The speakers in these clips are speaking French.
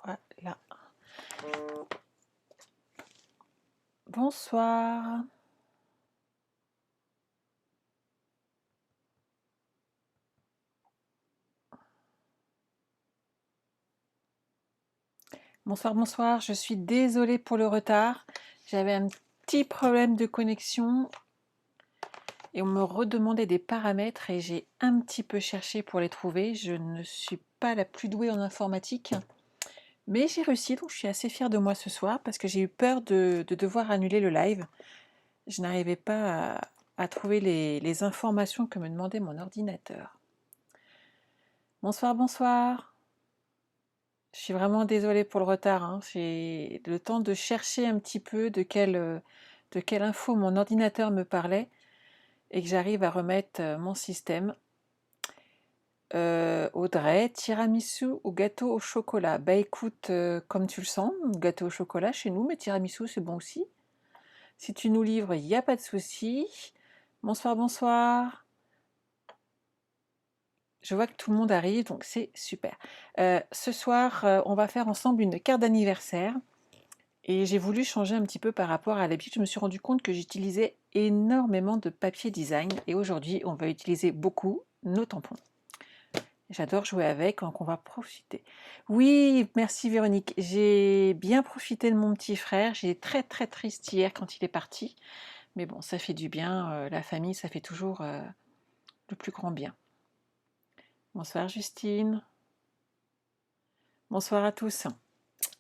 Voilà. Bonsoir. Bonsoir, bonsoir. Je suis désolée pour le retard. J'avais un petit problème de connexion et on me redemandait des paramètres et j'ai un petit peu cherché pour les trouver. Je ne suis pas la plus douée en informatique, mais j'ai réussi, donc je suis assez fière de moi ce soir parce que j'ai eu peur de devoir annuler le live. Je n'arrivais pas à trouver les informations que me demandait mon ordinateur. Bonsoir, bonsoir. Je suis vraiment désolée pour le retard, hein. J'ai le temps de chercher un petit peu de quelle info mon ordinateur me parlait et que j'arrive à remettre mon système. Audrey, tiramisu ou gâteau au chocolat? Bah écoute, comme tu le sens, gâteau au chocolat chez nous, mais tiramisu c'est bon aussi. Si tu nous livres, il n'y a pas de souci. Bonsoir, bonsoir. Je vois que tout le monde arrive, donc c'est super. Ce soir, on va faire ensemble une carte d'anniversaire. Et j'ai voulu changer un petit peu par rapport à l'habitude. Je me suis rendu compte que j'utilisais énormément de papier design. Et aujourd'hui, on va utiliser beaucoup nos tampons. J'adore jouer avec, donc on va profiter. Oui, merci Véronique. J'ai bien profité de mon petit frère. J'ai été très très triste hier quand il est parti. Mais bon, ça fait du bien. La famille, ça fait toujours le plus grand bien. Bonsoir Justine. Bonsoir à tous.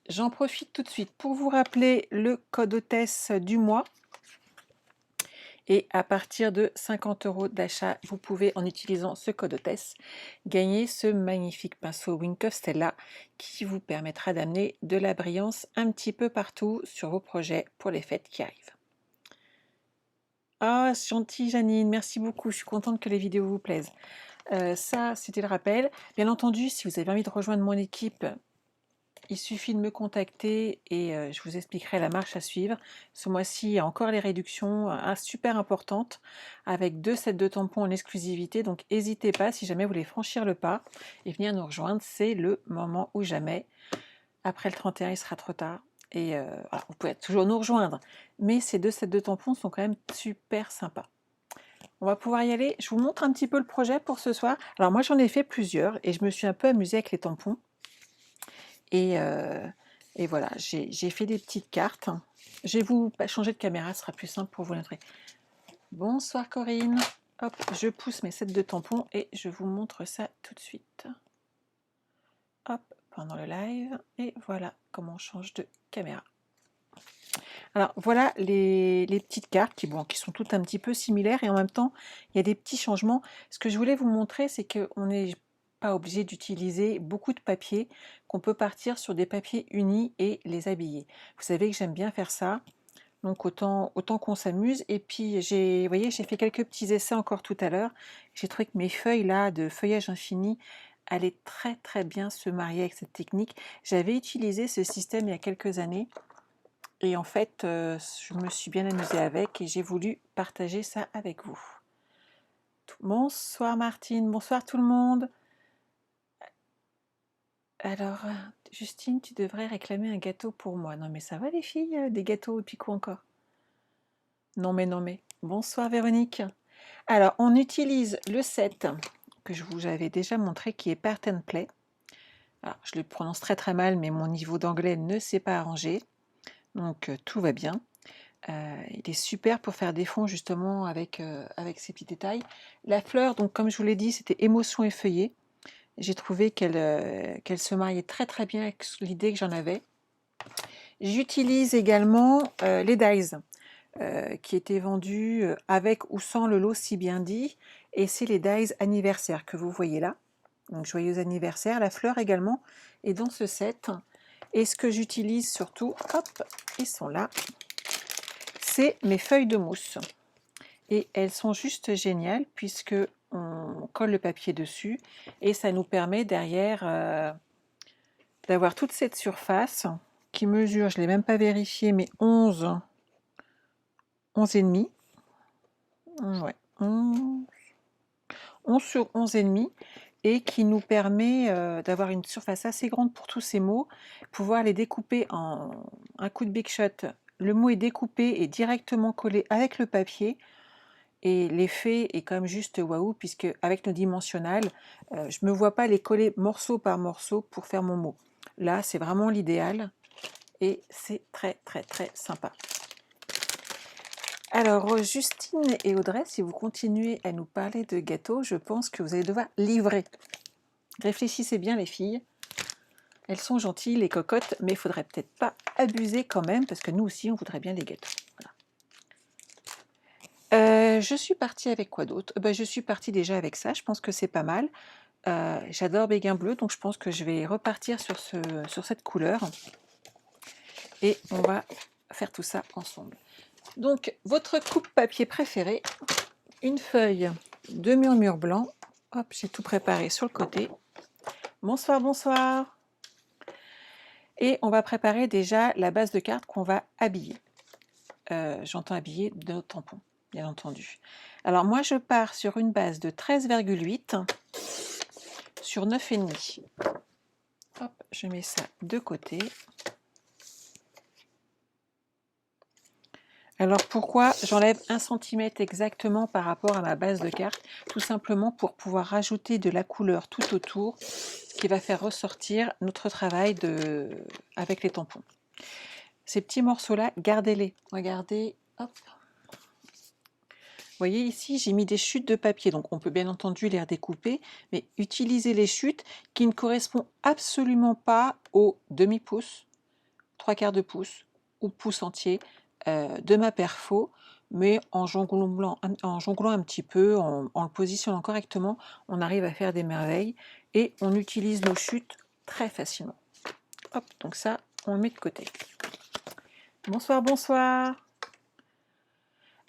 J'en profite tout de suite pour vous rappeler le code hôtesse du mois. Et à partir de 50 € d'achat, vous pouvez, en utilisant ce code hôtesse, gagner ce magnifique pinceau Wink of Stella qui vous permettra d'amener de la brillance un petit peu partout sur vos projets pour les fêtes qui arrivent. Ah, c'est gentil Janine, merci beaucoup, je suis contente que les vidéos vous plaisent. Ça, c'était le rappel. Bien entendu, si vous avez envie de rejoindre mon équipe, il suffit de me contacter et je vous expliquerai la marche à suivre. Ce mois-ci, il y a encore les réductions super importantes avec 2 sets de tampons en exclusivité. Donc n'hésitez pas si jamais vous voulez franchir le pas et venir nous rejoindre. C'est le moment ou jamais. Après le 31, il sera trop tard. Et alors, vous pouvez toujours nous rejoindre. Mais ces 2 sets de tampons sont quand même super sympas. On va pouvoir y aller. Je vous montre un petit peu le projet pour ce soir. Alors moi, j'en ai fait plusieurs et je me suis un peu amusée avec les tampons. Et voilà, j'ai fait des petites cartes. Je vais vous changer de caméra, ce sera plus simple pour vous montrer. Bonsoir Corinne. Hop, je pousse mes sets de tampons et je vous montre ça tout de suite. Hop, pendant le live. Et voilà comment on change de caméra. Alors voilà les petites cartes qui sont toutes un petit peu similaires et en même temps, il y a des petits changements. Ce que je voulais vous montrer, c'est qu'on n'est pas obligé d'utiliser beaucoup de papier, qu'on peut partir sur des papiers unis et les habiller. Vous savez que j'aime bien faire ça, donc autant qu'on s'amuse. Et puis, vous voyez, j'ai fait quelques petits essais encore tout à l'heure. J'ai trouvé que mes feuilles là de feuillage infini allaient très très bien se marier avec cette technique. J'avais utilisé ce système il y a quelques années. Et en fait, je me suis bien amusée avec et j'ai voulu partager ça avec vous. Bonsoir Martine, bonsoir tout le monde. Alors, Justine, tu devrais réclamer un gâteau pour moi. Non mais ça va les filles, des gâteaux et puis quoi encore? Non mais non mais. Bonsoir Véronique. Alors, on utilise le set que je vous avais déjà montré qui est Part and Play. Alors, je le prononce très très mal mais mon niveau d'anglais ne s'est pas arrangé. Donc tout va bien. Il est super pour faire des fonds justement avec ces petits détails. La fleur, donc comme je vous l'ai dit, c'était émotion effeuillée. J'ai trouvé qu'elle se mariait très très bien avec l'idée que j'en avais. J'utilise également les dies qui étaient vendus avec ou sans le lot si bien dit. Et c'est les dies anniversaire que vous voyez là. Donc joyeux anniversaire, la fleur également est dans ce set. Et ce que j'utilise surtout, hop, ils sont là, c'est mes feuilles de mousse. Et elles sont juste géniales puisque on colle le papier dessus et ça nous permet derrière d'avoir toute cette surface qui mesure, je ne l'ai même pas vérifié, mais 11 et demi. Ouais, 11 sur 11 et demi, et qui nous permet d'avoir une surface assez grande pour tous ces mots, pouvoir les découper en un coup de Big Shot. Le mot est découpé et directement collé avec le papier, et l'effet est quand même juste waouh, puisque avec nos dimensionnels, je ne me vois pas les coller morceau par morceau pour faire mon mot. Là, c'est vraiment l'idéal et c'est très très très sympa. Alors, Justine et Audrey, si vous continuez à nous parler de gâteaux, je pense que vous allez devoir livrer. Réfléchissez bien les filles. Elles sont gentilles, les cocottes, mais il faudrait peut-être pas abuser quand même, parce que nous aussi, on voudrait bien des gâteaux. Voilà. Je suis partie avec quoi d'autre? Je suis partie déjà avec ça, je pense que c'est pas mal. J'adore Béguin bleu, donc je pense que je vais repartir sur cette couleur. Et on va faire tout ça ensemble. Donc, votre coupe papier préférée, une feuille de murmure blanc. Hop, j'ai tout préparé sur le côté. Bonsoir, bonsoir. Et on va préparer déjà la base de carte qu'on va habiller. J'entends habiller de nos tampons, bien entendu. Alors moi, je pars sur une base de 13,8 sur 9,5. Hop, je mets ça de côté. Alors pourquoi j'enlève 1 cm exactement par rapport à ma base de carte? Tout simplement pour pouvoir rajouter de la couleur tout autour, ce qui va faire ressortir notre travail avec les tampons. Ces petits morceaux-là, gardez-les. Regardez, hop. Vous voyez ici, j'ai mis des chutes de papier, donc on peut bien entendu les redécouper, mais utilisez les chutes qui ne correspondent absolument pas au demi-pouce, 3/4 de pouce ou pouce entier de ma perfo, mais en jonglant un petit peu, en le positionnant correctement, on arrive à faire des merveilles et on utilise nos chutes très facilement. Hop, donc ça, on le met de côté. Bonsoir, bonsoir.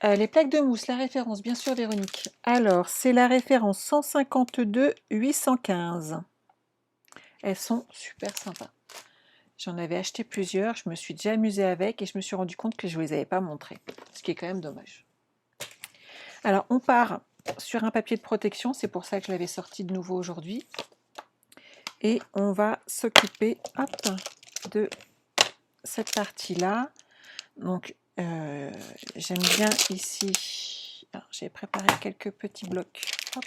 Les plaques de mousse, la référence, bien sûr, Véronique. Alors, c'est la référence 152 815. Elles sont super sympas. J'en avais acheté plusieurs, je me suis déjà amusée avec et je me suis rendu compte que je ne vous les avais pas montrées, ce qui est quand même dommage. Alors, on part sur un papier de protection, c'est pour ça que je l'avais sorti de nouveau aujourd'hui. Et on va s'occuper de cette partie-là. Donc, j'aime bien ici, j'ai préparé quelques petits blocs. Hop.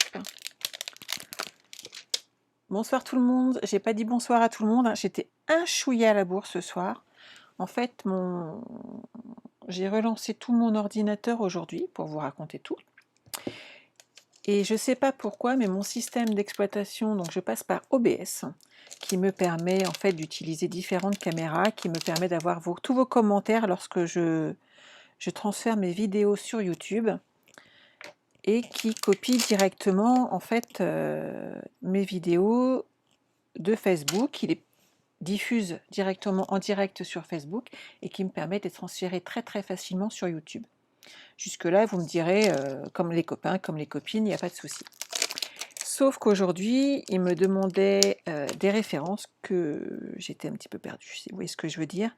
Bonsoir tout le monde, j'ai pas dit bonsoir à tout le monde, hein. J'étais un chouïa à la bourre ce soir. En fait, j'ai relancé tout mon ordinateur aujourd'hui pour vous raconter tout. Et je ne sais pas pourquoi, mais mon système d'exploitation, donc je passe par OBS, qui me permet en fait d'utiliser différentes caméras, qui me permet d'avoir tous vos commentaires lorsque je transfère mes vidéos sur YouTube, et qui copie directement en fait mes vidéos de Facebook. Il les diffuse directement en direct sur Facebook et qui me permet de les transférer très très facilement sur YouTube. Jusque-là, vous me direz, comme les copains, comme les copines, il n'y a pas de souci. Sauf qu'aujourd'hui, il me demandait des références que j'étais un petit peu perdue, si vous voyez ce que je veux dire,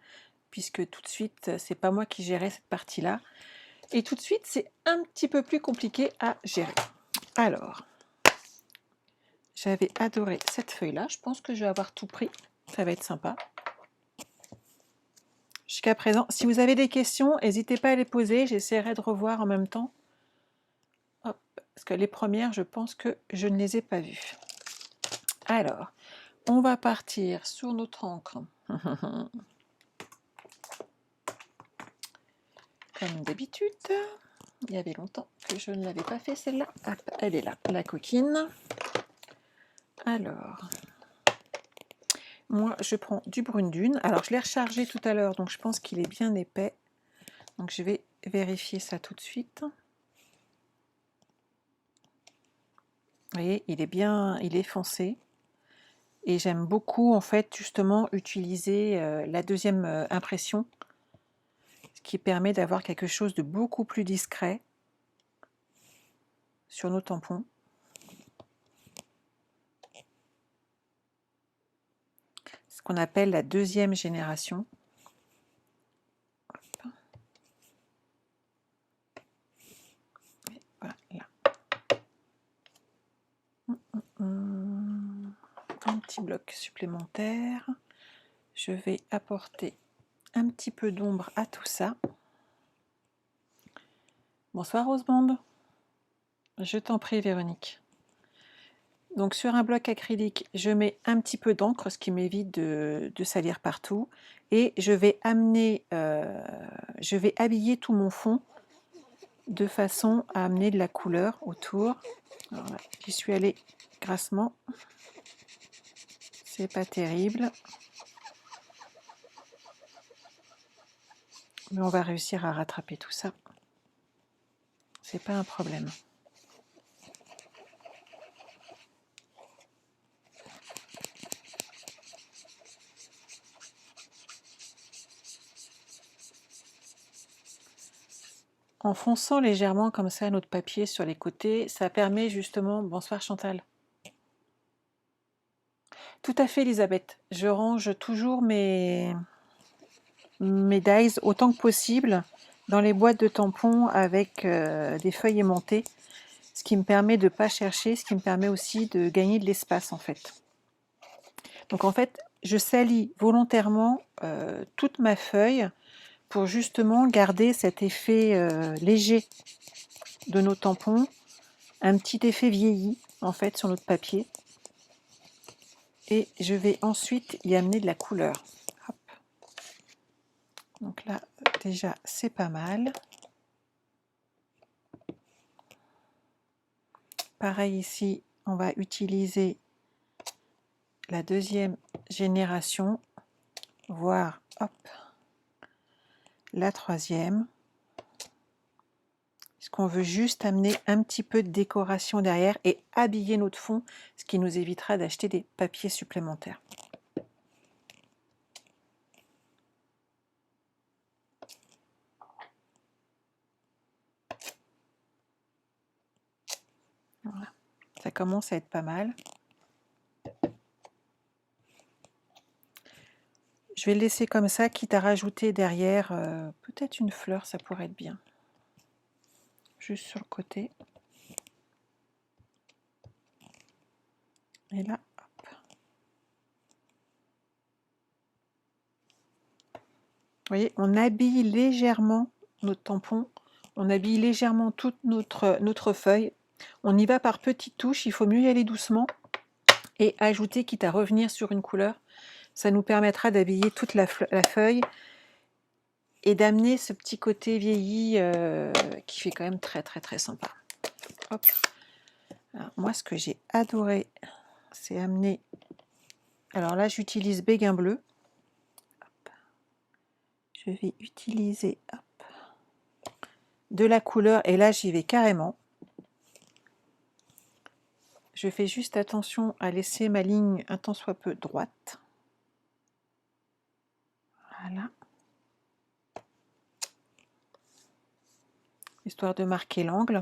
puisque tout de suite, c'est pas moi qui gérais cette partie-là. Et tout de suite, c'est un petit peu plus compliqué à gérer. Alors, j'avais adoré cette feuille-là. Je pense que je vais avoir tout pris. Ça va être sympa. Jusqu'à présent, si vous avez des questions, n'hésitez pas à les poser. J'essaierai de revoir en même temps. Hop, parce que les premières, je pense que je ne les ai pas vues. Alors, on va partir sur notre encre. Comme d'habitude. Il y avait longtemps que je ne l'avais pas fait celle-là. Hop, elle est là, la coquine. Alors, moi je prends du brune dune. Alors je l'ai rechargé tout à l'heure, donc je pense qu'il est bien épais. Donc je vais vérifier ça tout de suite. Vous voyez, il est foncé. Et j'aime beaucoup en fait justement utiliser la deuxième impression, ce qui permet d'avoir quelque chose de beaucoup plus discret sur nos tampons. Ce qu'on appelle la deuxième génération. Voilà, là. un petit bloc supplémentaire. Je vais apporter un petit peu d'ombre à tout ça. Bonsoir Rosemonde. Je t'en prie Véronique. Donc sur un bloc acrylique, je mets un petit peu d'encre, ce qui m'évite de salir partout. Et je vais habiller tout mon fond de façon à amener de la couleur autour. Voilà, j'y suis allée grassement. C'est pas terrible. Mais on va réussir à rattraper tout ça. C'est pas un problème. En fonçant légèrement comme ça notre papier sur les côtés, ça permet justement... Bonsoir Chantal. Tout à fait Elisabeth, je range toujours mes dies autant que possible dans les boîtes de tampons avec des feuilles aimantées, ce qui me permet de ne pas chercher, ce qui me permet aussi de gagner de l'espace en fait. Donc en fait, je salis volontairement toute ma feuille pour justement garder cet effet léger de nos tampons, un petit effet vieilli en fait sur notre papier. Et je vais ensuite y amener de la couleur. Hop. Donc là, déjà, c'est pas mal. Pareil ici, on va utiliser la deuxième génération, voire hop, la troisième. Parce qu'on veut juste amener un petit peu de décoration derrière et habiller notre fond, ce qui nous évitera d'acheter des papiers supplémentaires. Voilà. Ça commence à être pas mal. Je vais le laisser comme ça, quitte à rajouter derrière peut-être une fleur, ça pourrait être bien. Juste sur le côté. Et là, hop. Vous voyez, on habille légèrement notre tampon, on habille légèrement toute notre feuille. On y va par petites touches, il faut mieux y aller doucement et ajouter, quitte à revenir sur une couleur. Ça nous permettra d'habiller toute la feuille et d'amener ce petit côté vieilli qui fait quand même très très très sympa. Hop. Alors, moi, ce que j'ai adoré, c'est amener... Alors là, j'utilise Béguin bleu. Hop. Je vais utiliser de la couleur et là, j'y vais carrément. Je fais juste attention à laisser ma ligne un tant soit peu droite. Voilà. Histoire de marquer l'angle.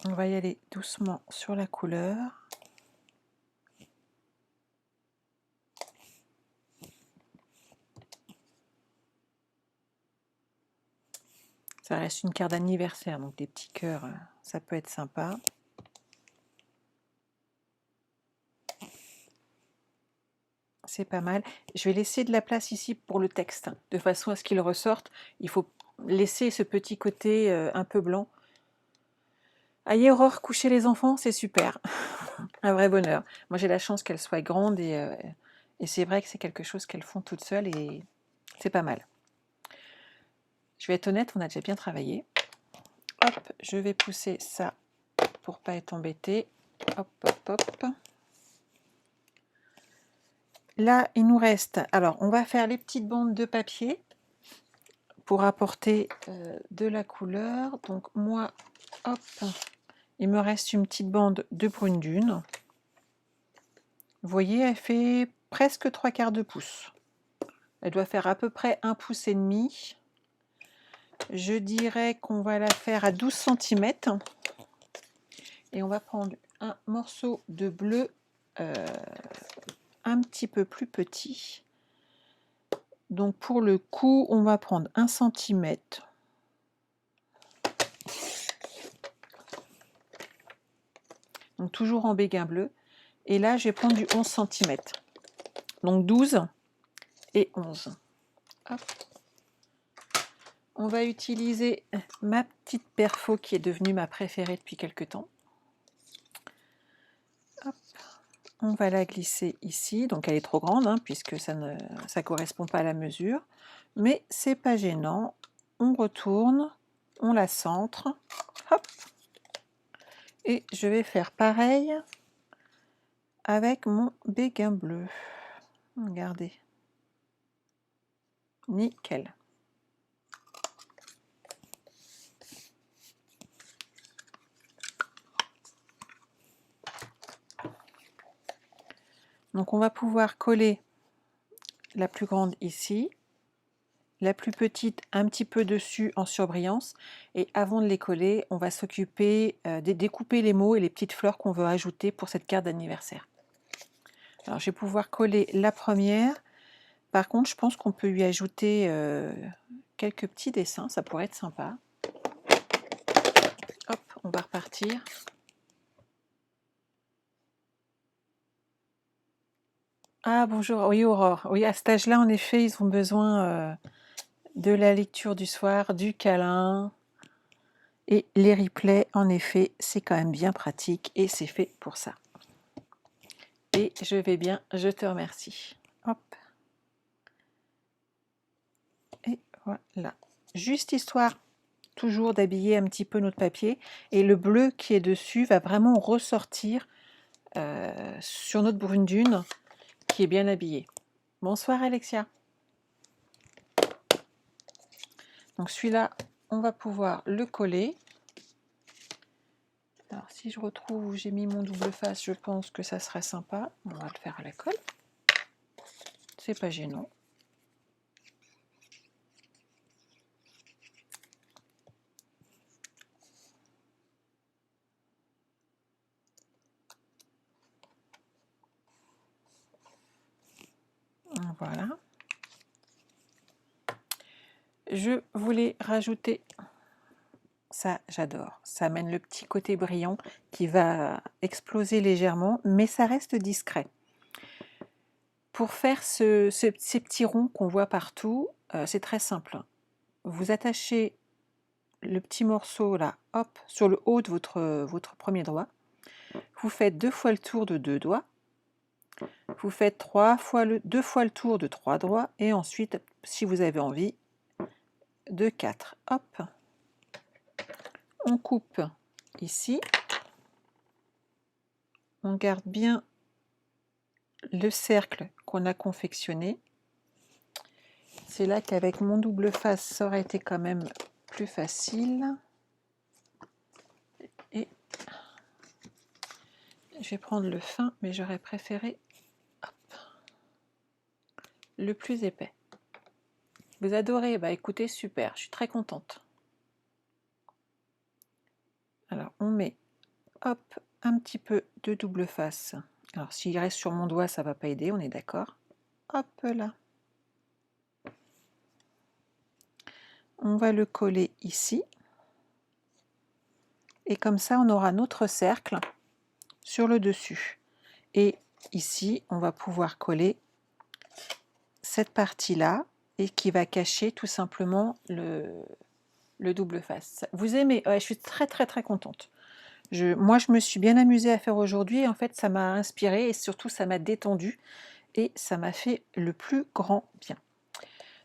On va y aller doucement sur la couleur. Ça reste une carte d'anniversaire, donc des petits cœurs, ça peut être sympa. C'est pas mal. Je vais laisser de la place ici pour le texte, de façon à ce qu'il ressorte. Il faut laisser ce petit côté un peu blanc. Aïe Aurore, coucher les enfants, c'est super. Un vrai bonheur. Moi j'ai la chance qu'elles soient grandes et c'est vrai que c'est quelque chose qu'elles font toutes seules et c'est pas mal. Je vais être honnête, on a déjà bien travaillé. Hop, je vais pousser ça pour pas être embêté. Hop, hop, hop. Là, il nous reste... Alors, on va faire les petites bandes de papier pour apporter de la couleur. Donc, moi, hop, il me reste une petite bande de brune dune. Vous voyez, elle fait presque 3/4 de pouce. Elle doit faire à peu près 1,5 pouce. Je dirais qu'on va la faire à 12 cm. Et on va prendre un morceau de bleu un petit peu plus petit. Donc pour le coup, on va prendre 1 centimètre. Donc toujours en béguin bleu. Et là, je vais prendre du 11 cm. Donc 12 et 11. Hop. On va utiliser ma petite perfo qui est devenue ma préférée depuis quelques temps. Hop. On va la glisser ici. Donc elle est trop grande hein, puisque ça ne correspond pas à la mesure. Mais c'est pas gênant. On retourne, on la centre. Hop. Et je vais faire pareil avec mon béguin bleu. Regardez. Nickel. Donc on va pouvoir coller la plus grande ici, la plus petite un petit peu dessus en surbrillance, et avant de les coller, on va s'occuper de découper les mots et les petites fleurs qu'on veut ajouter pour cette carte d'anniversaire. Alors je vais pouvoir coller la première. Par contre, je pense qu'on peut lui ajouter quelques petits dessins, ça pourrait être sympa. Hop, on va repartir. Ah bonjour, oui Aurore, oui à cet âge-là en effet ils ont besoin de la lecture du soir, du câlin, et les replays en effet c'est quand même bien pratique et c'est fait pour ça. Et je vais bien, je te remercie. Hop. Et voilà. Juste histoire toujours d'habiller un petit peu notre papier, et le bleu qui est dessus va vraiment ressortir sur notre brune dune qui est bien habillée. Bonsoir Alexia. Donc celui-là, on va pouvoir le coller. Alors si je retrouve où j'ai mis mon double face, je pense que ça serait sympa. On va le faire à la colle. C'est pas gênant. Voilà. Je voulais rajouter ça, j'adore. Ça amène le petit côté brillant qui va exploser légèrement, mais ça reste discret. Pour faire ces petits ronds qu'on voit partout, c'est très simple. Vous attachez le petit morceau là, hop, sur le haut de votre premier doigt. Vous faites 2 fois le tour de 2 doigts. Vous faites 2 fois le tour de 3 doigts. Et ensuite, si vous avez envie, de 4. Hop. On coupe ici. On garde bien le cercle qu'on a confectionné. C'est là qu'avec mon double face, ça aurait été quand même plus facile. Et je vais prendre le fin, mais j'aurais préféré le plus épais. Vous adorez? Bah écoutez, super, je suis très contente. Alors on met, hop, un petit peu de double face. Alors s'il reste sur mon doigt, ça va pas aider, on est d'accord. Hop là. On va le coller ici. Et comme ça, on aura notre cercle sur le dessus. Et ici, on va pouvoir coller cette partie-là et qui va cacher tout simplement le double face. Vous aimez? Ouais, je suis très contente. Moi, je me suis bien amusée à faire aujourd'hui. En fait, ça m'a inspiré et surtout, ça m'a détendu et ça m'a fait le plus grand bien.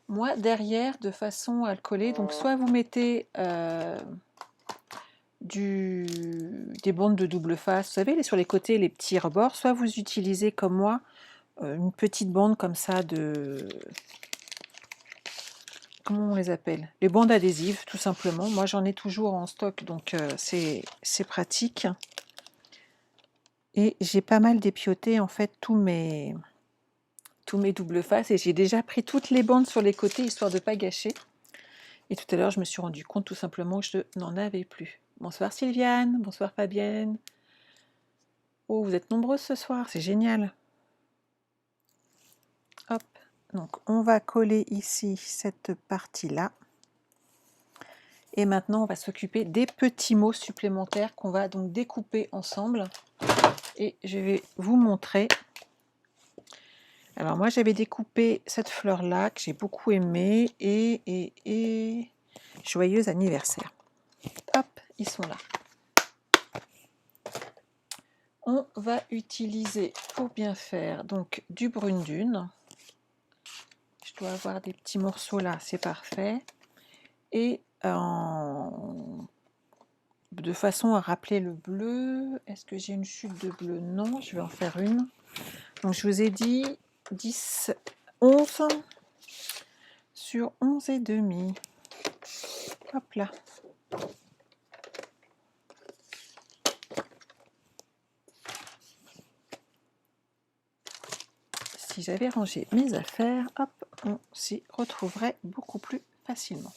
Moi, derrière, de façon à le coller, donc soit vous mettez des bandes de double face, vous savez, sur les côtés, les petits rebords, soit vous utilisez comme moi une petite bande comme ça de... Comment on les appelle? Les bandes adhésives, tout simplement. Moi, j'en ai toujours en stock, donc c'est pratique. Et j'ai pas mal dépioté, en fait, tous mes doubles faces. Et j'ai déjà pris toutes les bandes sur les côtés, histoire de ne pas gâcher. Et tout à l'heure, je me suis rendu compte, tout simplement, que je n'en avais plus. Bonsoir Sylviane, bonsoir Fabienne. Oh, vous êtes nombreux ce soir, c'est génial. Hop, donc on va coller ici cette partie-là. Et maintenant, on va s'occuper des petits mots supplémentaires qu'on va donc découper ensemble. Et je vais vous montrer. Alors moi, j'avais découpé cette fleur-là que j'ai beaucoup aimée. Et joyeux anniversaire. Hop, ils sont là. On va utiliser pour bien faire donc du brune dune. Je dois avoir des petits morceaux là, c'est parfait. Et de façon à rappeler le bleu. Est-ce que j'ai une chute de bleu? Non, je vais en faire une. Donc je vous ai dit 10, 11 sur 11 et demi. Hop là. Si j'avais rangé mes affaires, hop, on s'y retrouverait beaucoup plus facilement.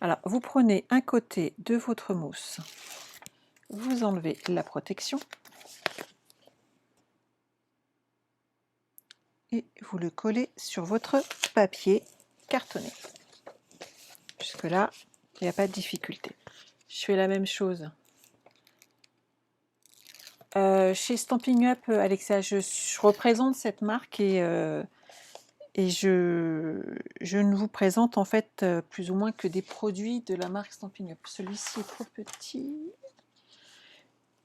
Alors, vous prenez un côté de votre mousse, vous enlevez la protection et vous le collez sur votre papier cartonné. Jusque-là, il n'y a pas de difficulté. Je fais la même chose. Chez Stampin' Up, Alexa, je représente cette marque et je ne vous présente en fait plus ou moins que des produits de la marque Stampin' Up. Celui-ci est trop petit.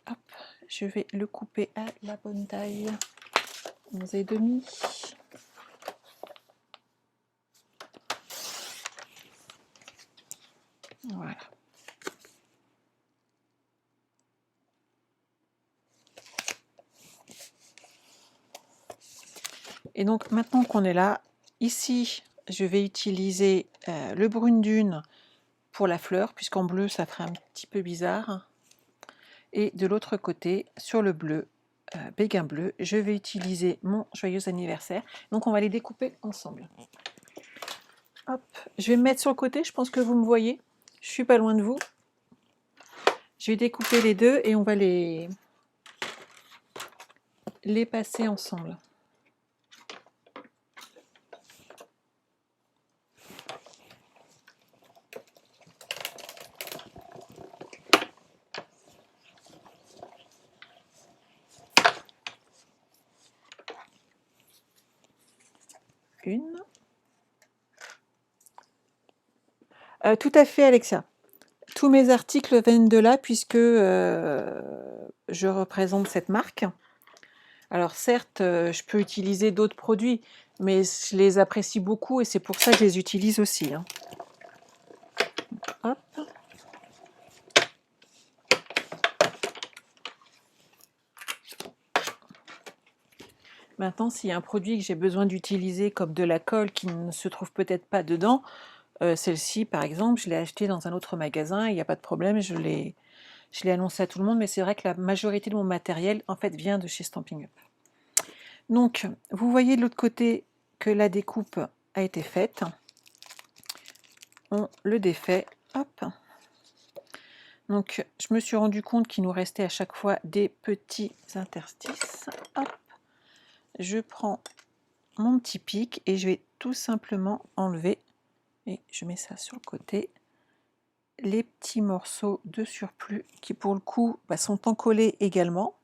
Hop, je vais le couper à la bonne taille. 11 et demi. Voilà. Et donc maintenant qu'on est là, ici je vais utiliser le brune dune pour la fleur, puisqu'en bleu ça ferait un petit peu bizarre. Et de l'autre côté, sur le bleu, béguin bleu, je vais utiliser mon joyeux anniversaire. Donc on va les découper ensemble. Hop, je vais me mettre sur le côté, je pense que vous me voyez. Je suis pas loin de vous. Je vais découper les deux et on va les passer ensemble. Une. Tout à fait, Alexa. Tous mes articles viennent de là puisque je représente cette marque. Alors certes, je peux utiliser d'autres produits, mais je les apprécie beaucoup et c'est pour ça que je les utilise aussi. Hein. Hop. Maintenant, s'il y a un produit que j'ai besoin d'utiliser comme de la colle qui ne se trouve peut-être pas dedans, celle-ci par exemple, je l'ai achetée dans un autre magasin, il n'y a pas de problème, je l'ai annoncé à tout le monde, mais c'est vrai que la majorité de mon matériel en fait vient de chez Stampin' Up. Donc, vous voyez de l'autre côté que la découpe a été faite. On le défait. Hop. Donc, je me suis rendu compte qu'il nous restait à chaque fois des petits interstices. Hop. Je prends mon petit pic et je vais tout simplement enlever, et je mets ça sur le côté, les petits morceaux de surplus qui pour le coup sont encollés également.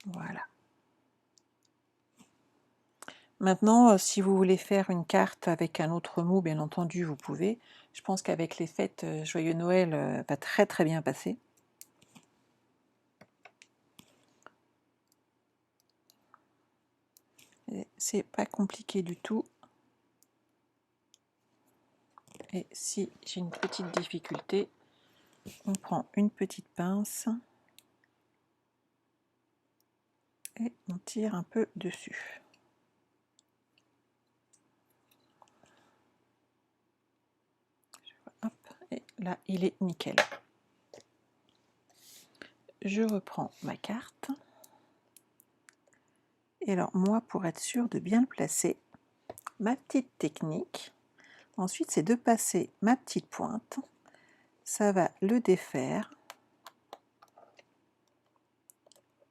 Voilà. Maintenant, si vous voulez faire une carte avec un autre mot, bien entendu, vous pouvez. Je pense qu'avec les fêtes, Joyeux Noël va très très bien passer. C'est pas compliqué du tout. Et si j'ai une petite difficulté, on prend une petite pince et on tire un peu dessus. Hop, et là, il est nickel. Je reprends ma carte. Et alors, moi, pour être sûre de bien le placer, ma petite technique, Ensuite, c'est de passer ma petite pointe. Ça va le défaire.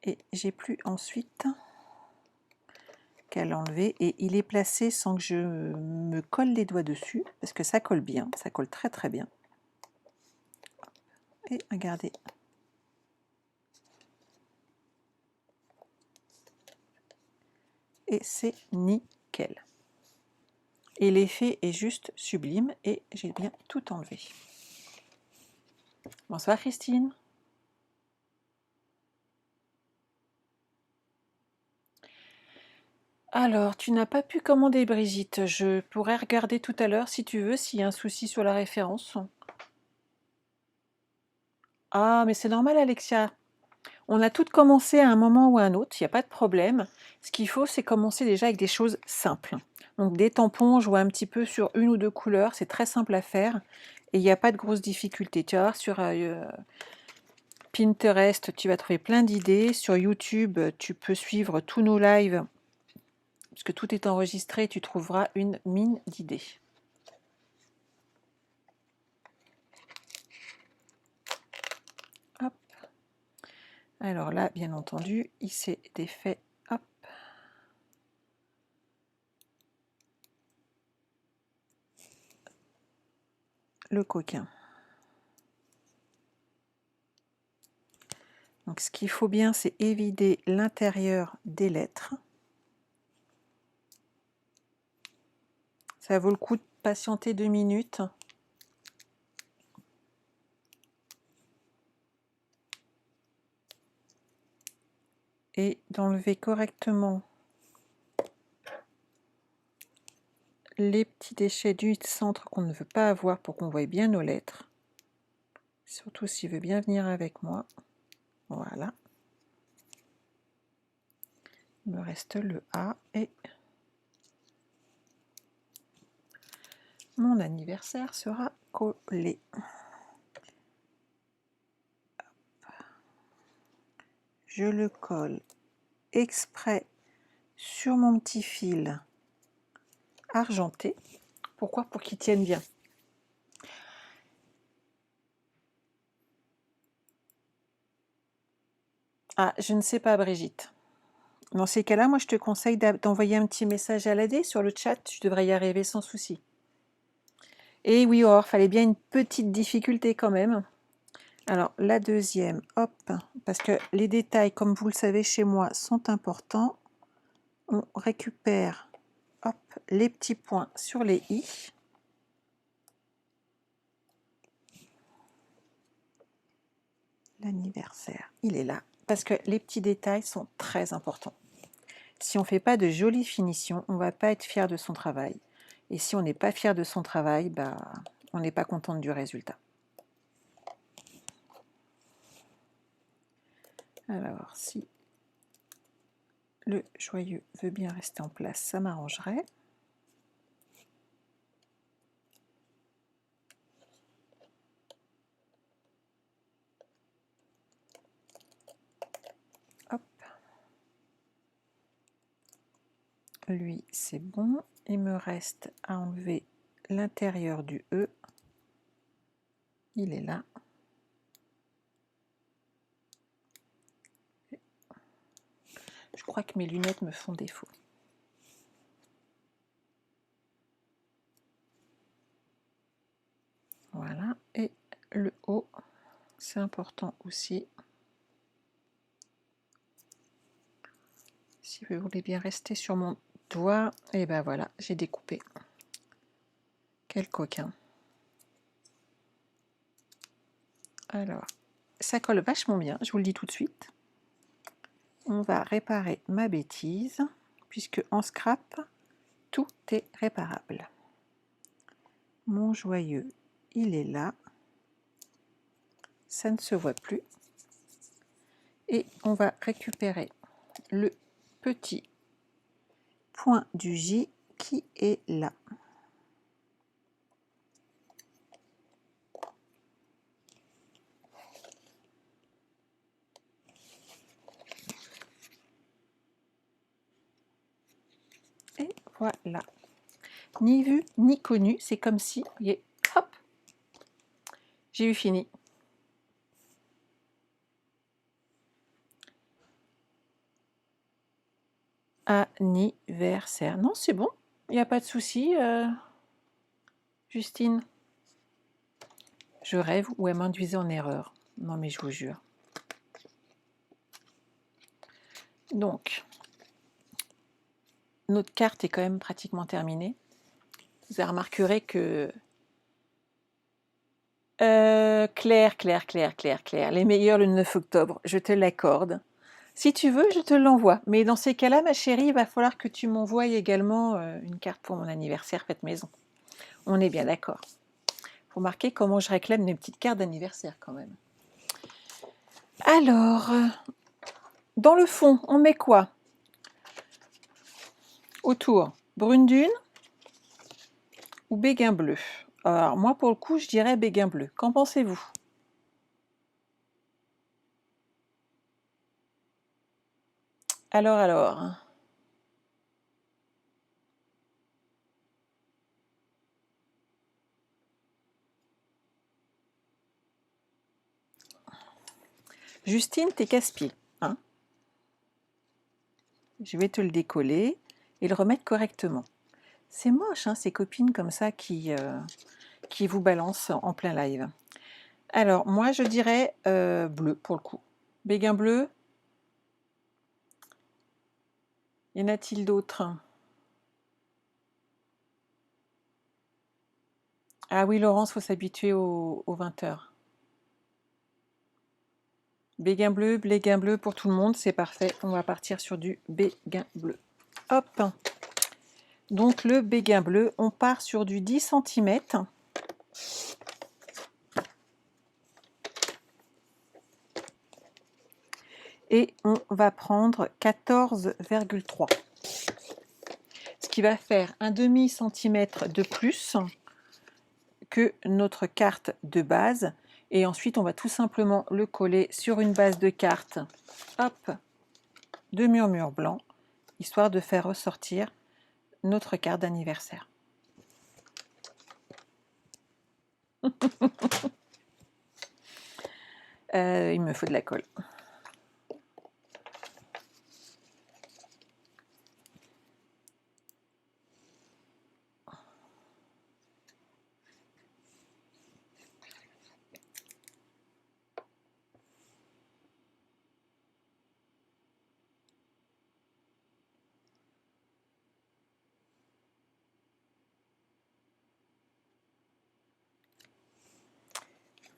Et j'ai plus ensuite qu'à l'enlever. Et il est placé sans que je me colle les doigts dessus, parce que ça colle bien, ça colle très très bien. Et regardez. Et c'est nickel. Et l'effet est juste sublime et j'ai bien tout enlevé. Bonsoir Christine. Alors, tu n'as pas pu commander Brigitte. Je pourrais regarder tout à l'heure si tu veux, s'il y a un souci sur la référence. Ah, mais c'est normal Alexia. On a toutes commencé à un moment ou à un autre, il n'y a pas de problème. Ce qu'il faut, c'est commencer déjà avec des choses simples. Donc des tampons, je vois un petit peu sur une ou deux couleurs, c'est très simple à faire. Et il n'y a pas de grosses difficultés. Tu vas voir sur Pinterest, tu vas trouver plein d'idées. Sur YouTube, tu peux suivre tous nos lives, puisque tout est enregistré, tu trouveras une mine d'idées. Hop. Alors là, bien entendu, il s'est défait. Hop. Le coquin. Donc ce qu'il faut bien, c'est évider l'intérieur des lettres. Ça vaut le coup de patienter 2 minutes. Et d'enlever correctement les petits déchets du centre qu'on ne veut pas avoir pour qu'on voie bien nos lettres. Surtout s'il veut bien venir avec moi. Voilà. Il me reste le A et mon anniversaire sera collé. Je le colle exprès sur mon petit fil argenté. Pourquoi? Pour qu'il tienne bien. Ah, je ne sais pas, Brigitte. Dans ces cas-là, moi, je te conseille d'envoyer un petit message à l'AD sur le chat. Tu devrais y arriver sans souci. Et oui, or, fallait bien une petite difficulté quand même. Alors, la deuxième, hop, parce que les détails, comme vous le savez chez moi, sont importants. On récupère, hop, les petits points sur les i. L'anniversaire, il est là. Parce que les petits détails sont très importants. Si on ne fait pas de jolies finitions, on ne va pas être fier de son travail. Et si on n'est pas fier de son travail, bah, on n'est pas contente du résultat. Alors, si le joyeux veut bien rester en place, ça m'arrangerait. Hop. Lui, c'est bon. Il me reste à enlever l'intérieur du E. Il est là. Je crois que mes lunettes me font défaut. Voilà. Et le O, c'est important aussi. Si vous voulez bien rester sur mon doigt, et ben voilà, j'ai découpé. Quel coquin. Alors, ça colle vachement bien, je vous le dis tout de suite. On va réparer ma bêtise, puisque en scrap, tout est réparable. Mon joyeux, il est là. Ça ne se voit plus. Et on va récupérer le petit point du J qui est là. Et voilà. ni vu, ni connu. C'est comme si, vous voyez, hop, j'ai eu fini. Anniversaire. Non, c'est bon, il n'y a pas de souci, Justine. Je rêve ou elle m'induisait en erreur. Non, mais je vous jure. Donc, notre carte est quand même pratiquement terminée. Vous remarquerez que Claire, les meilleurs le 9 octobre, je te l'accorde. Si tu veux, je te l'envoie. Mais dans ces cas-là, ma chérie, il va falloir que tu m'envoies également une carte pour mon anniversaire faite maison. On est bien d'accord. Faut marquer comment je réclame mes petites cartes d'anniversaire quand même. Alors, dans le fond, on met quoi autour? Brune dune ou béguin bleu? Alors moi, pour le coup, je dirais béguin bleu. Qu'en pensez-vous? Alors. Justine, t'es casse-pied. Hein, je vais te le décoller et le remettre correctement. C'est moche, hein, ces copines comme ça qui vous balancent en plein live. Alors, moi, je dirais bleu, pour le coup. Béguin bleu. Y en a-t-il d'autres? Ah oui, Laurence, faut s'habituer aux 20h. Béguin bleu pour tout le monde, c'est parfait. On va partir sur du béguin bleu. Hop. Donc, le béguin bleu, on part sur du 10 cm. Et on va prendre 14,3. Ce qui va faire un demi-centimètre de plus que notre carte de base. Et ensuite, on va tout simplement le coller sur une base de carte, hop, de murmure blanc, histoire de faire ressortir notre carte d'anniversaire. Il me faut de la colle.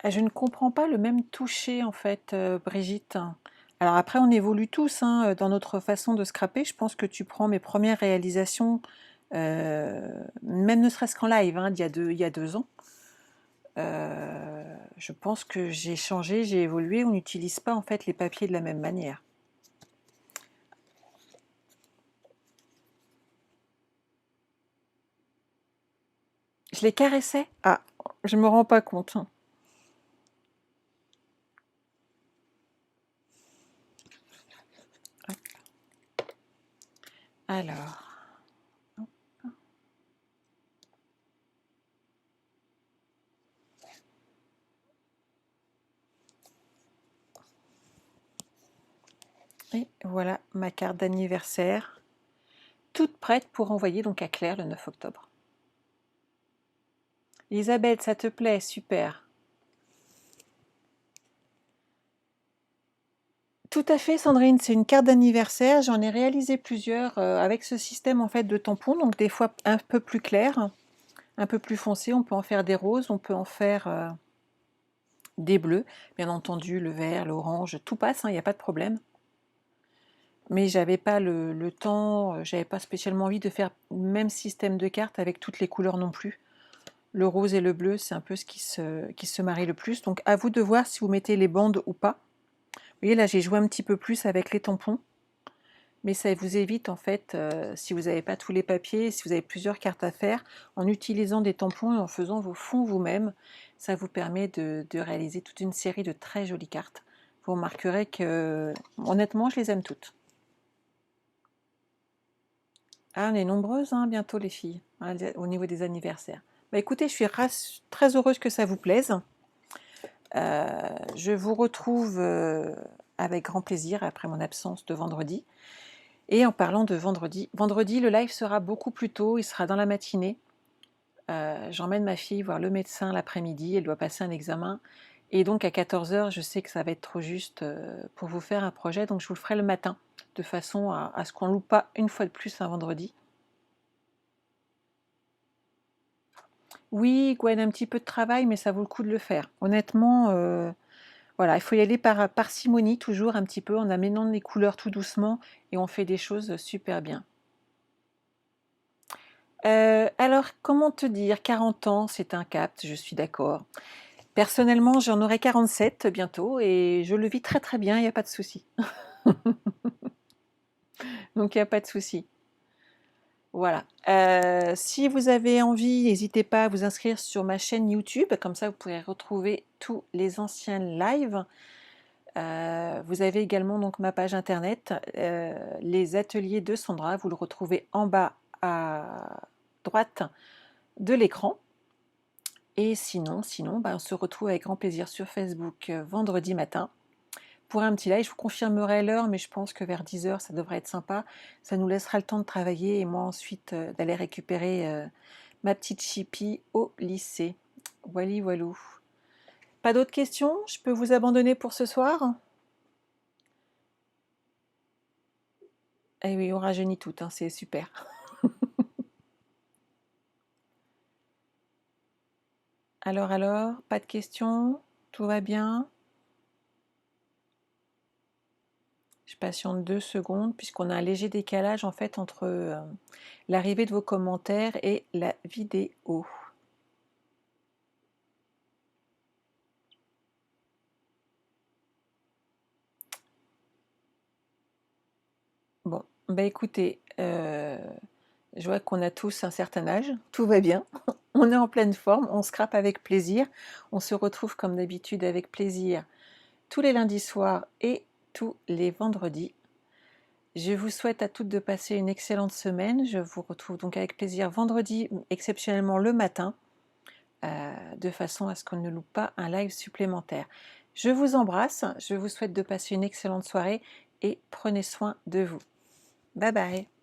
Je ne comprends pas le même toucher en fait, Brigitte. Alors après, on évolue tous hein, dans notre façon de scraper. Je pense que tu prends mes premières réalisations, même ne serait-ce qu'en live, hein, il y a 2 ans. Je pense que j'ai changé, j'ai évolué. On n'utilise pas en fait les papiers de la même manière. Je les caressais? Ah, je me rends pas compte. Alors. Et voilà ma carte d'anniversaire, toute prête pour envoyer donc à Claire le 9 octobre. Elisabeth, ça te plaît? Super. Tout à fait, Sandrine, c'est une carte d'anniversaire. J'en ai réalisé plusieurs avec ce système en fait de tampons, donc des fois un peu plus clair, un peu plus foncé. On peut en faire des roses, on peut en faire des bleus, bien entendu, le vert, l'orange, tout passe, il n'y a pas de problème. Mais j'avais pas le temps, j'avais pas spécialement envie de faire le même système de cartes avec toutes les couleurs non plus. Le rose et le bleu, c'est un peu ce qui se marie le plus. Donc à vous de voir si vous mettez les bandes ou pas. Vous voyez là, j'ai joué un petit peu plus avec les tampons. Mais ça vous évite en fait, si vous n'avez pas tous les papiers, si vous avez plusieurs cartes à faire, en utilisant des tampons et en faisant vos fonds vous-même, ça vous permet de réaliser toute une série de très jolies cartes. Vous remarquerez que, honnêtement, je les aime toutes. Ah, on est nombreuses, hein, bientôt les filles, hein, au niveau des anniversaires. Bah écoutez, je suis très heureuse que ça vous plaise. Je vous retrouve avec grand plaisir après mon absence de vendredi. Et en parlant de vendredi, le live sera beaucoup plus tôt, il sera dans la matinée. J'emmène ma fille voir le médecin l'après-midi, elle doit passer un examen. Et donc à 14 h, je sais que ça va être trop juste pour vous faire un projet, donc je vous le ferai le matin, de façon à ce qu'on ne loupe pas une fois de plus un vendredi. Oui, Gwen, un petit peu de travail, mais ça vaut le coup de le faire. Honnêtement, voilà, il faut y aller par parcimonie, toujours un petit peu, en amenant les couleurs tout doucement, et on fait des choses super bien. Alors, comment te dire, 40 ans, c'est un cap, je suis d'accord. Personnellement, j'en aurai 47 bientôt, et je le vis très très bien, il n'y a pas de souci. Donc, il n'y a pas de souci. Voilà. Si vous avez envie, n'hésitez pas à vous inscrire sur ma chaîne YouTube, comme ça vous pourrez retrouver tous les anciens lives. Vous avez également donc ma page internet, les ateliers de Sandra, vous le retrouvez en bas à droite de l'écran. Et sinon, on se retrouve avec grand plaisir sur Facebook vendredi matin pour un petit live. Je vous confirmerai l'heure, mais je pense que vers 10 h, ça devrait être sympa. Ça nous laissera le temps de travailler et moi ensuite d'aller récupérer ma petite chipie au lycée. Wally voilou. Pas d'autres questions? Je peux vous abandonner pour ce soir? Eh oui, on rajeunit toutes, hein, c'est super. Alors, pas de questions? Tout va bien? Je patiente 2 secondes puisqu'on a un léger décalage en fait entre l'arrivée de vos commentaires et la vidéo. Bon, bah écoutez, je vois qu'on a tous un certain âge, tout va bien, on est en pleine forme, on scrape avec plaisir, on se retrouve comme d'habitude avec plaisir tous les lundis soirs et tous les vendredis. Je vous souhaite à toutes de passer une excellente semaine, je vous retrouve donc avec plaisir vendredi, exceptionnellement le matin, de façon à ce qu'on ne loupe pas un live supplémentaire. Je vous embrasse, je vous souhaite de passer une excellente soirée et prenez soin de vous. Bye bye.